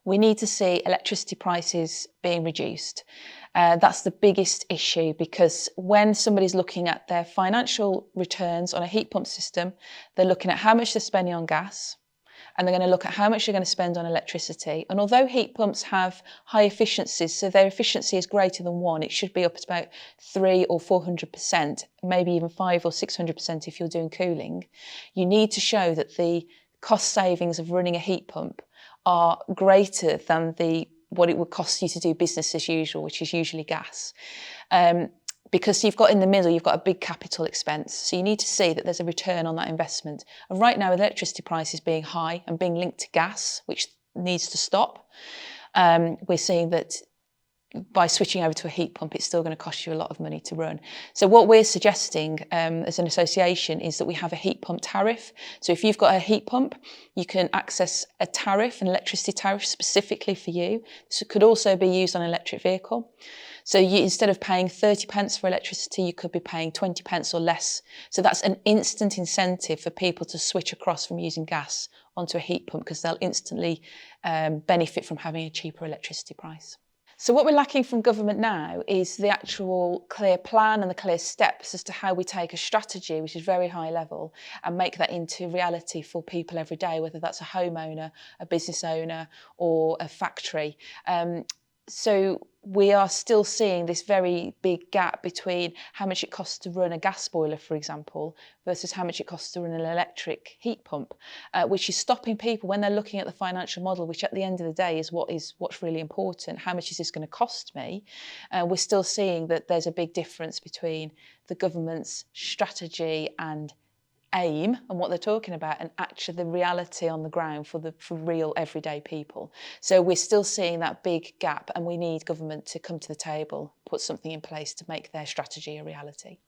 We need to see electricity prices being reduced. That's the biggest issue, because when somebody's looking at their financial returns on a heat pump system, they're looking at how much they're spending on gas, and they're going to look at how much they're going to spend on electricity. And although heat pumps have high efficiencies, so their efficiency is greater than 1, it should be up to about 300 or 400%, maybe even 500 or 600% if you're doing cooling, you need to show that the cost savings of running a heat pump are greater than what it would cost you to do business as usual, which is usually gas. Because you've got in the middle, you've got a big capital expense. So you need to see that there's a return on that investment. And right now, with electricity prices being high and being linked to gas, which needs to stop, we're seeing that by switching over to a heat pump, it's still going to cost you a lot of money to run. So what we're suggesting as an association is that we have a heat pump tariff. So if you've got a heat pump, you can access a tariff, an electricity tariff specifically for you. This could also be used on an electric vehicle. So instead of paying 30 pence for electricity, you could be paying 20 pence or less. So that's an instant incentive for people to switch across from using gas onto a heat pump, because they'll instantly benefit from having a cheaper electricity price. So what we're lacking from government now is the actual clear plan and the clear steps as to how we take a strategy, which is very high level, and make that into reality for people every day, whether that's a homeowner, a business owner, or a factory. So we are still seeing this very big gap between how much it costs to run a gas boiler, for example, versus how much it costs to run an electric heat pump, which is stopping people when they're looking at the financial model, which at the end of the day is what's really important. How much is this going to cost me? We're still seeing that there's a big difference between the government's strategy and aim and what they're talking about, and actually the reality on the ground for real everyday people. So we're still seeing that big gap, and we need government to come to the table, put something in place to make their strategy a reality.